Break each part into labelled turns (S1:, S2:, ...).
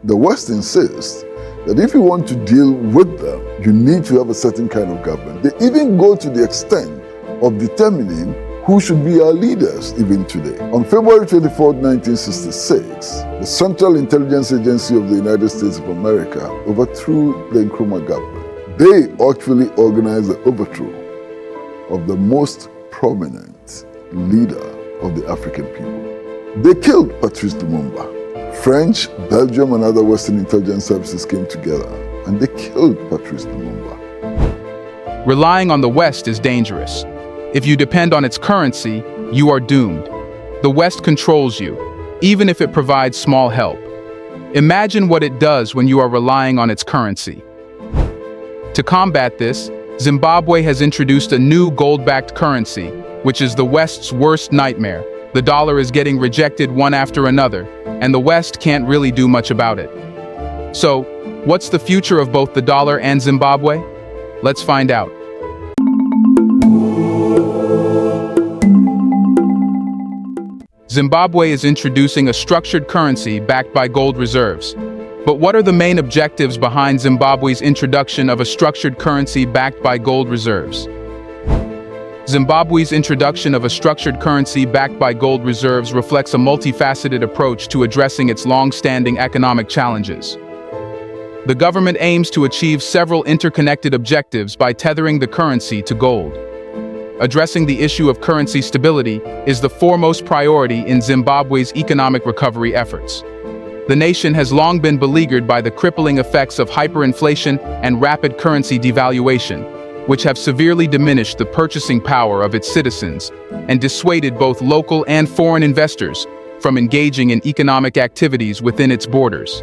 S1: The West insists that if you want to deal with them, you need to have a certain kind of government. They even go to the extent of determining who should be our leaders even today. On February 24, 1966, the Central Intelligence Agency of the United States of America overthrew the Nkrumah government. They actually organized the overthrow of the most prominent leader of the African people. They killed Patrice Lumumba. French, Belgium, and other Western intelligence services came together and they killed Patrice Lumumba.
S2: Relying on the West is dangerous. If you depend on its currency, you are doomed. The West controls you, even if it provides small help. Imagine what it does when you are relying on its currency. To combat this, Zimbabwe has introduced a new gold-backed currency, which is the West's worst nightmare. The dollar is getting rejected one after another, and the West can't really do much about it. So, what's the future of both the dollar and Zimbabwe? Let's find out. Zimbabwe is introducing a structured currency backed by gold reserves. But what are the main objectives behind Zimbabwe's introduction of a structured currency backed by gold reserves? Zimbabwe's introduction of a structured currency backed by gold reserves reflects a multifaceted approach to addressing its long-standing economic challenges. The government aims to achieve several interconnected objectives by tethering the currency to gold. Addressing the issue of currency stability is the foremost priority in Zimbabwe's economic recovery efforts. The nation has long been beleaguered by the crippling effects of hyperinflation and rapid currency devaluation, which have severely diminished the purchasing power of its citizens and dissuaded both local and foreign investors from engaging in economic activities within its borders.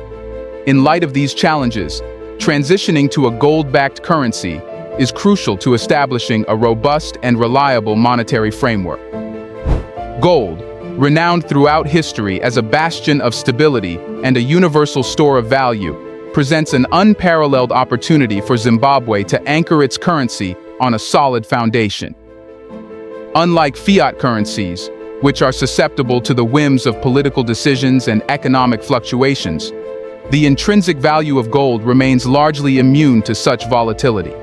S2: In light of these challenges, transitioning to a gold-backed currency is crucial to establishing a robust and reliable monetary framework. Gold, renowned throughout history as a bastion of stability and a universal store of value, presents an unparalleled opportunity for Zimbabwe to anchor its currency on a solid foundation. Unlike fiat currencies, which are susceptible to the whims of political decisions and economic fluctuations, the intrinsic value of gold remains largely immune to such volatility.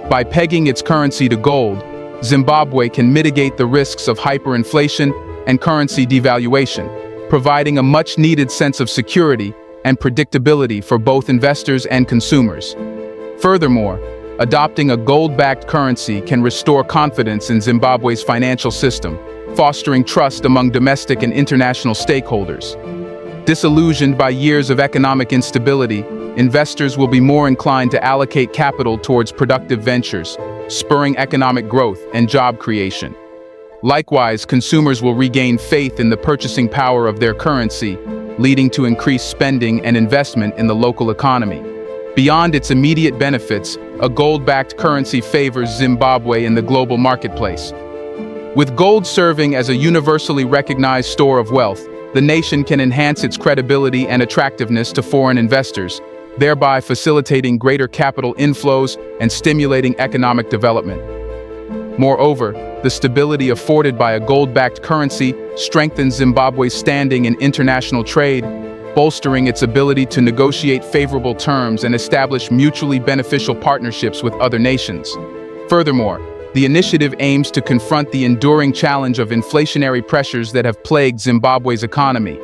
S2: By pegging its currency to gold, Zimbabwe can mitigate the risks of hyperinflation and currency devaluation, providing a much-needed sense of security and predictability for both investors and consumers. Furthermore, adopting a gold-backed currency can restore confidence in Zimbabwe's financial system, fostering trust among domestic and international stakeholders. Disillusioned by years of economic instability, investors will be more inclined to allocate capital towards productive ventures, spurring economic growth and job creation. Likewise, consumers will regain faith in the purchasing power of their currency, leading to increased spending and investment in the local economy. Beyond its immediate benefits, a gold-backed currency favors Zimbabwe in the global marketplace. With gold serving as a universally recognized store of wealth, the nation can enhance its credibility and attractiveness to foreign investors, thereby facilitating greater capital inflows and stimulating economic development. Moreover, the stability afforded by a gold-backed currency strengthens Zimbabwe's standing in international trade, bolstering its ability to negotiate favorable terms and establish mutually beneficial partnerships with other nations. Furthermore, the initiative aims to confront the enduring challenge of inflationary pressures that have plagued Zimbabwe's economy.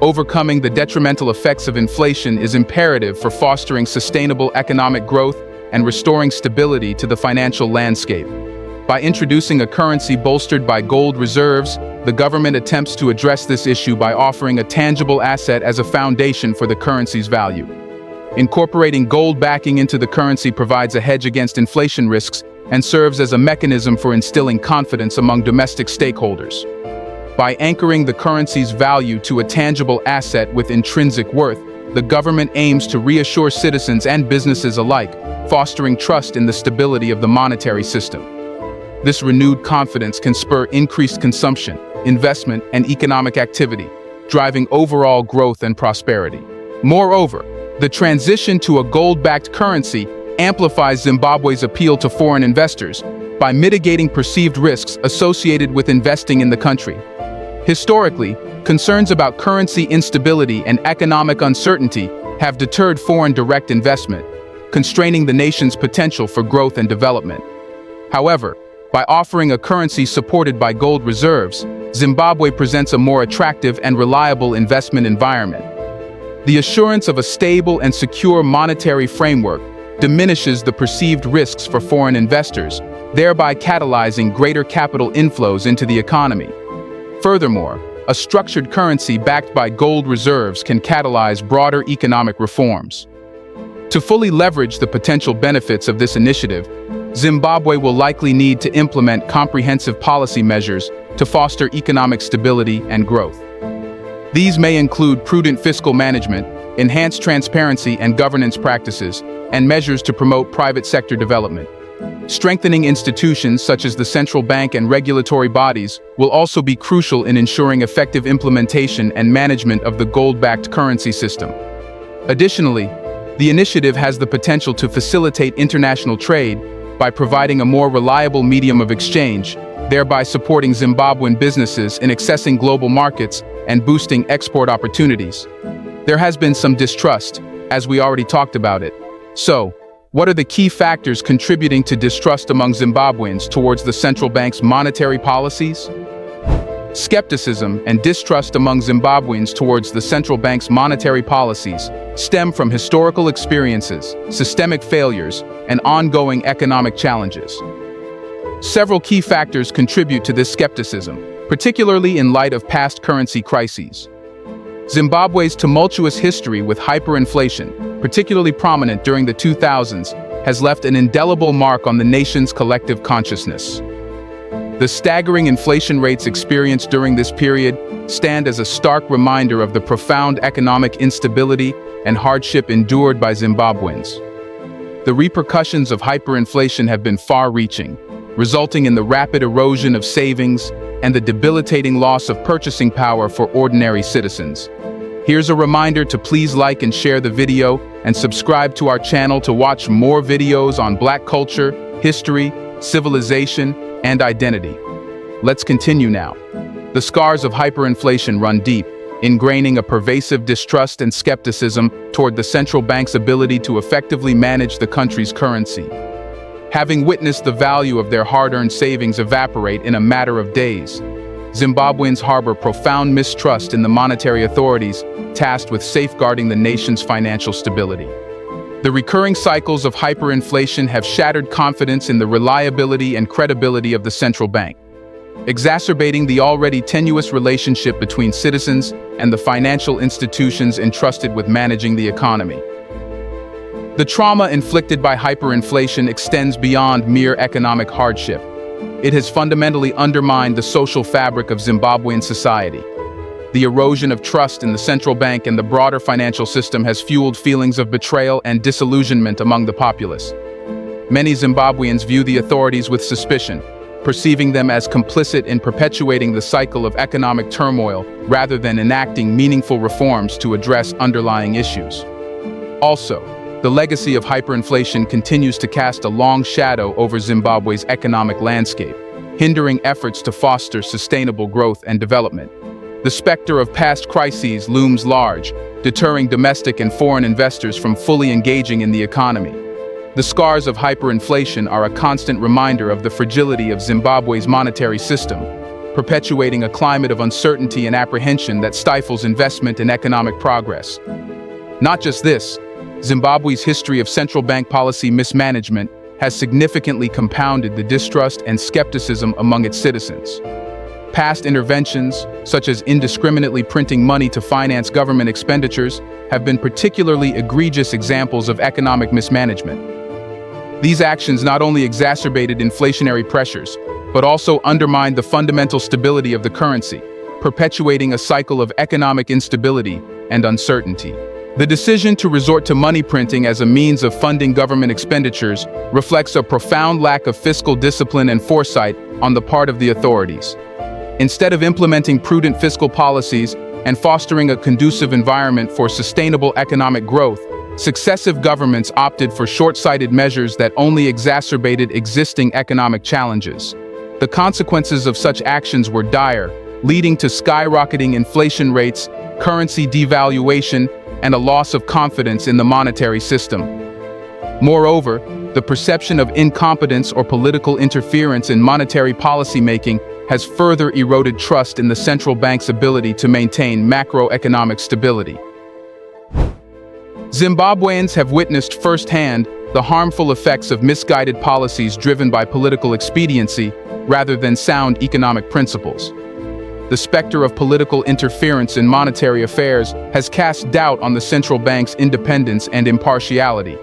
S2: Overcoming the detrimental effects of inflation is imperative for fostering sustainable economic growth and restoring stability to the financial landscape. By introducing a currency bolstered by gold reserves, the government attempts to address this issue by offering a tangible asset as a foundation for the currency's value. Incorporating gold backing into the currency provides a hedge against inflation risks and serves as a mechanism for instilling confidence among domestic stakeholders. By anchoring the currency's value to a tangible asset with intrinsic worth, the government aims to reassure citizens and businesses alike, fostering trust in the stability of the monetary system. This renewed confidence can spur increased consumption, investment, and economic activity, driving overall growth and prosperity. Moreover, the transition to a gold-backed currency amplifies Zimbabwe's appeal to foreign investors by mitigating perceived risks associated with investing in the country. Historically, Concerns about currency instability and economic uncertainty have deterred foreign direct investment, constraining the nation's potential for growth and development. However, by offering a currency supported by gold reserves, Zimbabwe presents a more attractive and reliable investment environment. The assurance of a stable and secure monetary framework diminishes the perceived risks for foreign investors, thereby catalyzing greater capital inflows into the economy. Furthermore, a structured currency backed by gold reserves can catalyze broader economic reforms. To fully leverage the potential benefits of this initiative, Zimbabwe will likely need to implement comprehensive policy measures to foster economic stability and growth. These may include prudent fiscal management, enhanced transparency and governance practices, and measures to promote private sector development. Strengthening institutions such as the central bank and regulatory bodies will also be crucial in ensuring effective implementation and management of the gold-backed currency system. Additionally, the initiative has the potential to facilitate international trade by providing a more reliable medium of exchange, thereby supporting Zimbabwean businesses in accessing global markets and boosting export opportunities. There has been some distrust, as we already talked about it. So, what are the key factors contributing to distrust among Zimbabweans towards the central bank's monetary policies? Skepticism and distrust among Zimbabweans towards the central bank's monetary policies stem from historical experiences, systemic failures, and ongoing economic challenges. Several key factors contribute to this skepticism, particularly in light of past currency crises. Zimbabwe's tumultuous history with hyperinflation, particularly prominent during the 2000s, has left an indelible mark on the nation's collective consciousness. The staggering inflation rates experienced during this period stand as a stark reminder of the profound economic instability and hardship endured by Zimbabweans. The repercussions of hyperinflation have been far-reaching, resulting in the rapid erosion of savings and the debilitating loss of purchasing power for ordinary citizens. Here's a reminder to please like and share the video and subscribe to our channel to watch more videos on Black culture, history, civilization, and identity. Let's continue now. The scars of hyperinflation run deep, ingraining a pervasive distrust and skepticism toward the central bank's ability to effectively manage the country's currency. Having witnessed the value of their hard-earned savings evaporate in a matter of days, Zimbabweans harbor profound mistrust in the monetary authorities tasked with safeguarding the nation's financial stability. The recurring cycles of hyperinflation have shattered confidence in the reliability and credibility of the central bank, exacerbating the already tenuous relationship between citizens and the financial institutions entrusted with managing the economy. The trauma inflicted by hyperinflation extends beyond mere economic hardship. It has fundamentally undermined the social fabric of Zimbabwean society. The erosion of trust in the central bank and the broader financial system has fueled feelings of betrayal and disillusionment among the populace. Many Zimbabweans view the authorities with suspicion, perceiving them as complicit in perpetuating the cycle of economic turmoil rather than enacting meaningful reforms to address underlying issues. Also, the legacy of hyperinflation continues to cast a long shadow over Zimbabwe's economic landscape, hindering efforts to foster sustainable growth and development. The specter of past crises looms large, deterring domestic and foreign investors from fully engaging in the economy. The scars of hyperinflation are a constant reminder of the fragility of Zimbabwe's monetary system, perpetuating a climate of uncertainty and apprehension that stifles investment and economic progress. Not just this, Zimbabwe's history of central bank policy mismanagement has significantly compounded the distrust and skepticism among its citizens. Past interventions, such as indiscriminately printing money to finance government expenditures, have been particularly egregious examples of economic mismanagement. These actions not only exacerbated inflationary pressures, but also undermined the fundamental stability of the currency, perpetuating a cycle of economic instability and uncertainty. The decision to resort to money printing as a means of funding government expenditures reflects a profound lack of fiscal discipline and foresight on the part of the authorities. Instead of implementing prudent fiscal policies and fostering a conducive environment for sustainable economic growth, successive governments opted for short-sighted measures that only exacerbated existing economic challenges. The consequences of such actions were dire, leading to skyrocketing inflation rates, currency devaluation, and a loss of confidence in the monetary system. Moreover, the perception of incompetence or political interference in monetary policymaking has further eroded trust in the central bank's ability to maintain macroeconomic stability. Zimbabweans have witnessed firsthand the harmful effects of misguided policies driven by political expediency rather than sound economic principles. The specter of political interference in monetary affairs has cast doubt on the central bank's independence and impartiality,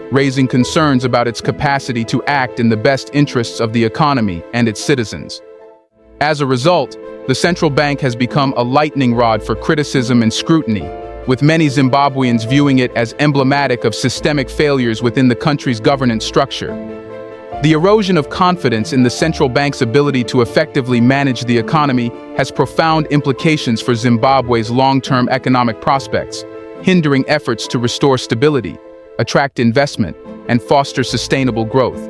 S2: raising concerns about its capacity to act in the best interests of the economy and its citizens. As a result, the central bank has become a lightning rod for criticism and scrutiny, with many Zimbabweans viewing it as emblematic of systemic failures within the country's governance structure. The erosion of confidence in the central bank's ability to effectively manage the economy has profound implications for Zimbabwe's long-term economic prospects, hindering efforts to restore stability, attract investment, and foster sustainable growth.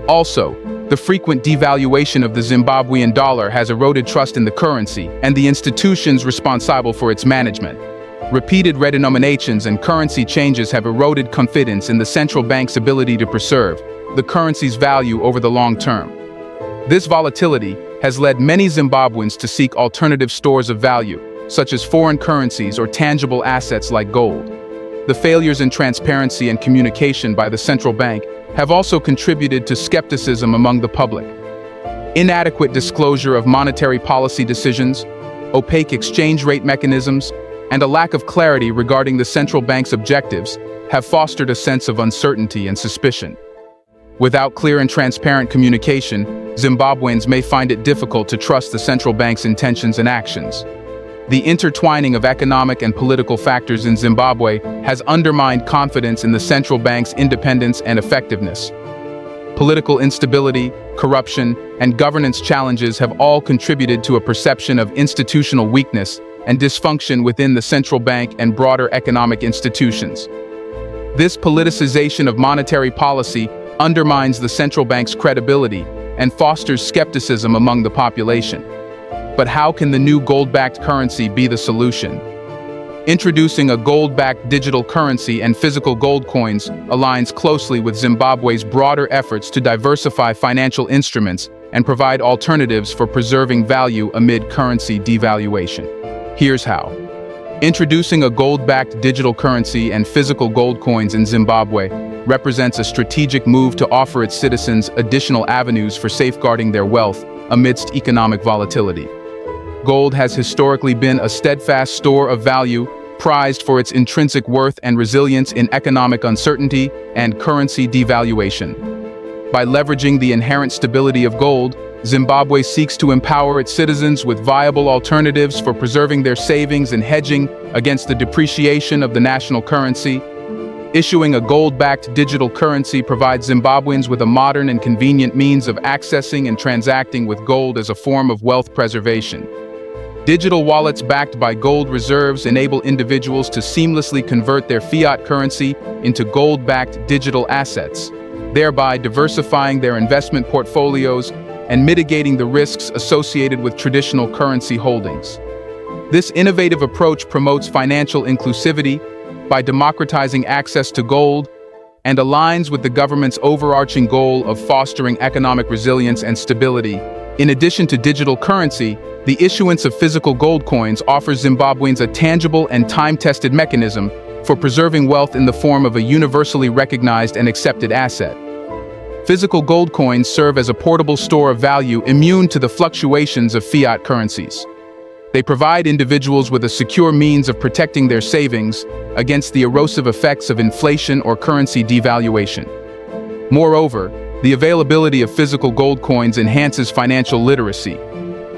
S2: Also, the frequent devaluation of the Zimbabwean dollar has eroded trust in the currency and the institutions responsible for its management. Repeated redenominations and currency changes have eroded confidence in the central bank's ability to preserve the currency's value over the long term. This volatility has led many Zimbabweans to seek alternative stores of value, such as foreign currencies or tangible assets like gold. The failures in transparency and communication by the central bank have also contributed to skepticism among the public. Inadequate disclosure of monetary policy decisions, opaque exchange rate mechanisms, and a lack of clarity regarding the central bank's objectives have fostered a sense of uncertainty and suspicion. Without clear and transparent communication, Zimbabweans may find it difficult to trust the central bank's intentions and actions. The intertwining of economic and political factors in Zimbabwe has undermined confidence in the central bank's independence and effectiveness. Political instability, corruption, and governance challenges have all contributed to a perception of institutional weakness and dysfunction within the central bank and broader economic institutions. This politicization of monetary policy undermines the central bank's credibility and fosters skepticism among the population. But how can the new gold-backed currency be the solution? Introducing a gold-backed digital currency and physical gold coins aligns closely with Zimbabwe's broader efforts to diversify financial instruments and provide alternatives for preserving value amid currency devaluation. Here's how. Introducing a gold-backed digital currency and physical gold coins in Zimbabwe represents a strategic move to offer its citizens additional avenues for safeguarding their wealth amidst economic volatility. Gold has historically been a steadfast store of value, prized for its intrinsic worth and resilience in economic uncertainty and currency devaluation. By leveraging the inherent stability of gold, Zimbabwe seeks to empower its citizens with viable alternatives for preserving their savings and hedging against the depreciation of the national currency. Issuing a gold-backed digital currency provides Zimbabweans with a modern and convenient means of accessing and transacting with gold as a form of wealth preservation. Digital wallets backed by gold reserves enable individuals to seamlessly convert their fiat currency into gold-backed digital assets, thereby diversifying their investment portfolios and mitigating the risks associated with traditional currency holdings. This innovative approach promotes financial inclusivity by democratizing access to gold and aligns with the government's overarching goal of fostering economic resilience and stability. In addition to digital currency, the issuance of physical gold coins offers Zimbabweans a tangible and time-tested mechanism for preserving wealth in the form of a universally recognized and accepted asset. Physical gold coins serve as a portable store of value immune to the fluctuations of fiat currencies. They provide individuals with a secure means of protecting their savings against the erosive effects of inflation or currency devaluation. Moreover, the availability of physical gold coins enhances financial literacy.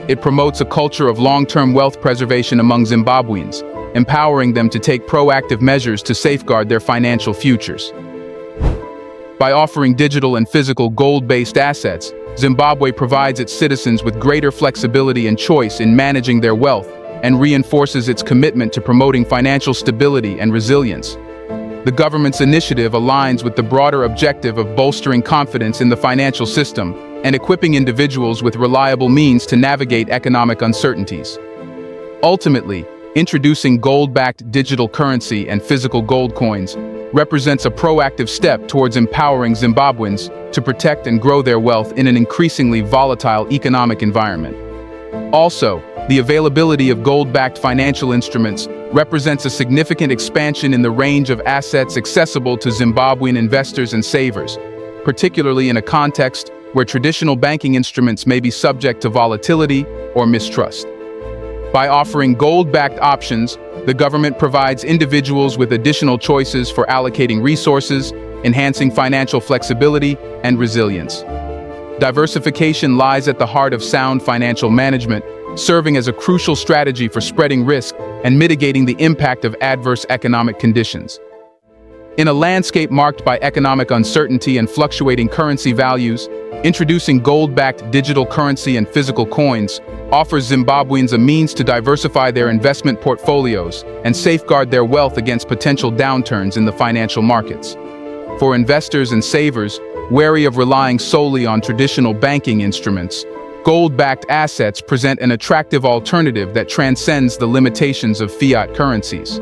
S2: It promotes a culture of long-term wealth preservation among Zimbabweans, empowering them to take proactive measures to safeguard their financial futures. By offering digital and physical gold-based assets, Zimbabwe provides its citizens with greater flexibility and choice in managing their wealth and reinforces its commitment to promoting financial stability and resilience. The government's initiative aligns with the broader objective of bolstering confidence in the financial system and equipping individuals with reliable means to navigate economic uncertainties. Ultimately, introducing gold-backed digital currency and physical gold coins represents a proactive step towards empowering Zimbabweans to protect and grow their wealth in an increasingly volatile economic environment. Also, the availability of gold-backed financial instruments represents a significant expansion in the range of assets accessible to Zimbabwean investors and savers, particularly in a context where traditional banking instruments may be subject to volatility or mistrust. By offering gold-backed options, the government provides individuals with additional choices for allocating resources, enhancing financial flexibility and resilience. Diversification lies at the heart of sound financial management, serving as a crucial strategy for spreading risk and mitigating the impact of adverse economic conditions. In a landscape marked by economic uncertainty and fluctuating currency values, introducing gold-backed digital currency and physical coins offers Zimbabweans a means to diversify their investment portfolios and safeguard their wealth against potential downturns in the financial markets. For investors and savers, wary of relying solely on traditional banking instruments, gold-backed assets present an attractive alternative that transcends the limitations of fiat currencies.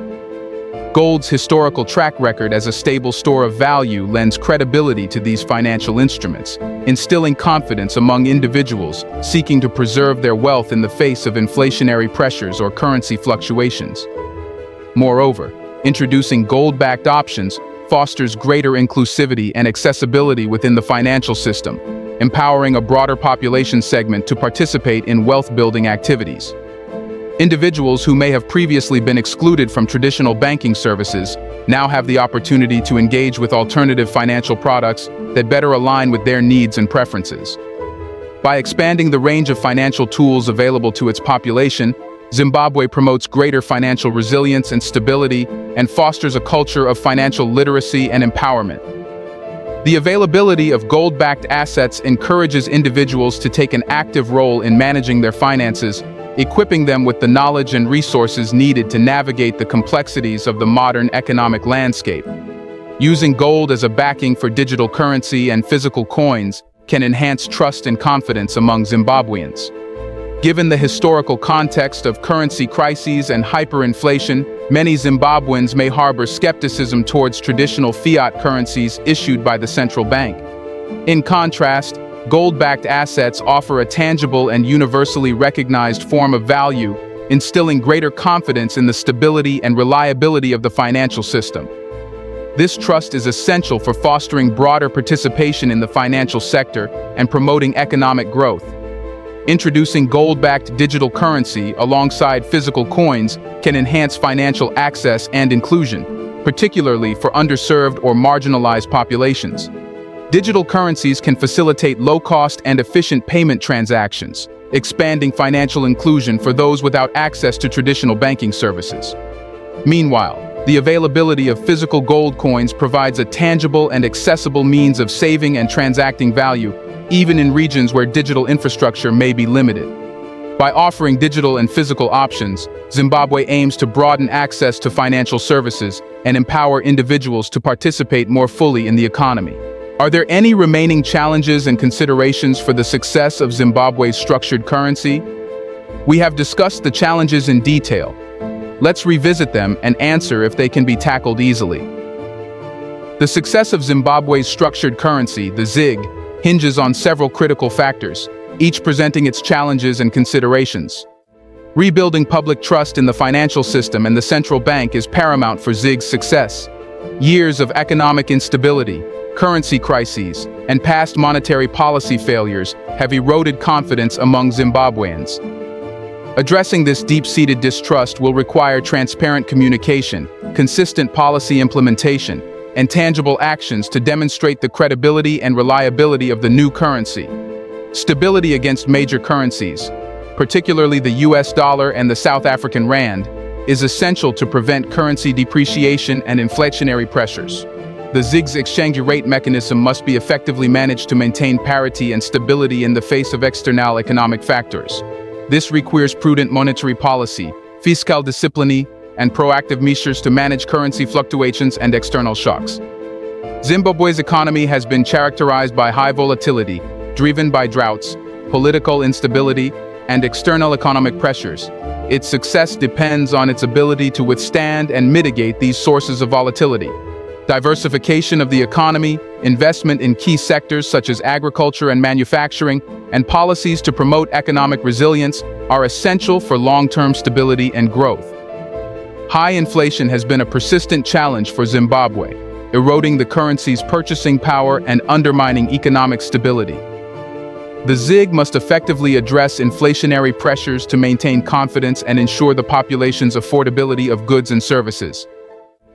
S2: Gold's historical track record as a stable store of value lends credibility to these financial instruments, instilling confidence among individuals seeking to preserve their wealth in the face of inflationary pressures or currency fluctuations. Moreover, introducing gold-backed options fosters greater inclusivity and accessibility within the financial system, empowering a broader population segment to participate in wealth-building activities. Individuals who may have previously been excluded from traditional banking services now have the opportunity to engage with alternative financial products that better align with their needs and preferences. By expanding the range of financial tools available to its population, Zimbabwe promotes greater financial resilience and stability and fosters a culture of financial literacy and empowerment. The availability of gold-backed assets encourages individuals to take an active role in managing their finances, equipping them with the knowledge and resources needed to navigate the complexities of the modern economic landscape. Using gold as a backing for digital currency and physical coins can enhance trust and confidence among Zimbabweans. Given the historical context of currency crises and hyperinflation, many Zimbabweans may harbor skepticism towards traditional fiat currencies issued by the central bank. In contrast, gold-backed assets offer a tangible and universally recognized form of value, instilling greater confidence in the stability and reliability of the financial system. This trust is essential for fostering broader participation in the financial sector and promoting economic growth. Introducing gold-backed digital currency alongside physical coins can enhance financial access and inclusion, particularly for underserved or marginalized populations. Digital currencies can facilitate low-cost and efficient payment transactions, expanding financial inclusion for those without access to traditional banking services. Meanwhile, the availability of physical gold coins provides a tangible and accessible means of saving and transacting value, even in regions where digital infrastructure may be limited. By offering digital and physical options, Zimbabwe aims to broaden access to financial services and empower individuals to participate more fully in the economy. Are there any remaining challenges and considerations for the success of Zimbabwe's structured currency? We have discussed the challenges in detail. Let's revisit them and answer if they can be tackled easily. The success of Zimbabwe's structured currency, the ZiG, hinges on several critical factors, each presenting its challenges and considerations. Rebuilding public trust in the financial system and the central bank is paramount for ZiG's success. Years of economic instability, currency crises, and past monetary policy failures have eroded confidence among Zimbabweans. Addressing this deep-seated distrust will require transparent communication, consistent policy implementation, and tangible actions to demonstrate the credibility and reliability of the new currency. Stability against major currencies, particularly the US dollar and the South African rand, is essential to prevent currency depreciation and inflationary pressures. The ZiG's exchange rate mechanism must be effectively managed to maintain parity and stability in the face of external economic factors. This requires prudent monetary policy, fiscal discipline, and proactive measures to manage currency fluctuations and external shocks. Zimbabwe's economy has been characterized by high volatility, driven by droughts, political instability, and external economic pressures. Its success depends on its ability to withstand and mitigate these sources of volatility. Diversification of the economy, investment in key sectors such as agriculture and manufacturing, and policies to promote economic resilience are essential for long-term stability and growth. High inflation has been a persistent challenge for Zimbabwe, eroding the currency's purchasing power and undermining economic stability. The ZiG must effectively address inflationary pressures to maintain confidence and ensure the population's affordability of goods and services.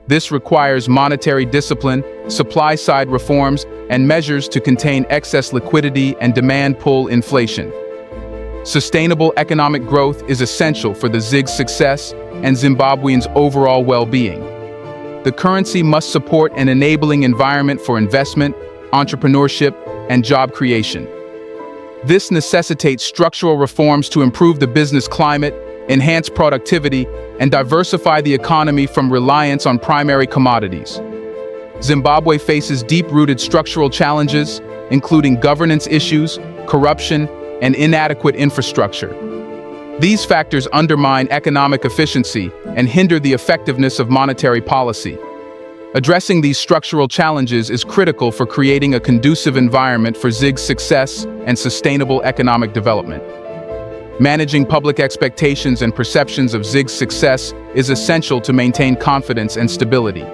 S2: This requires monetary discipline, supply-side reforms, and measures to contain excess liquidity and demand-pull inflation. Sustainable economic growth is essential for the ZiG's success and Zimbabweans' overall well-being. The currency must support an enabling environment for investment, entrepreneurship, and job creation. This necessitates structural reforms to improve the business climate, enhance productivity, and diversify the economy from reliance on primary commodities. Zimbabwe faces deep-rooted structural challenges, including governance issues, corruption, and inadequate infrastructure. These factors undermine economic efficiency and hinder the effectiveness of monetary policy. Addressing these structural challenges is critical for creating a conducive environment for ZiG's success and sustainable economic development. Managing public expectations and perceptions of ZiG's success is essential to maintain confidence and stability.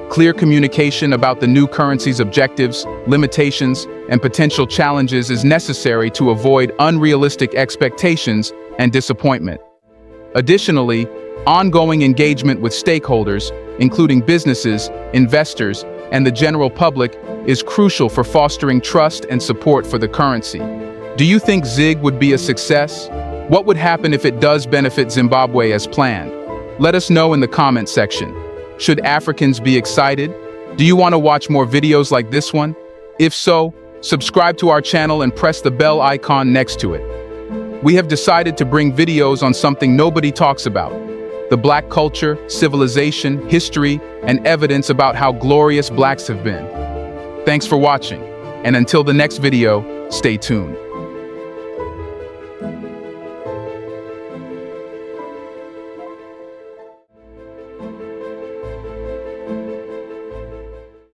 S2: Clear communication about the new currency's objectives, limitations, and potential challenges is necessary to avoid unrealistic expectations and disappointment. Additionally, ongoing engagement with stakeholders, including businesses, investors, and the general public, is crucial for fostering trust and support for the currency. Do you think ZiG would be a success? What would happen if it does benefit Zimbabwe as planned? Let us know in the comment section. Should Africans be excited? Do you want to watch more videos like this one? If so, subscribe to our channel and press the bell icon next to it. We have decided to bring videos on something nobody talks about: the Black culture, civilization, history, and evidence about how glorious Blacks have been. Thanks for watching, and until the next video, stay tuned.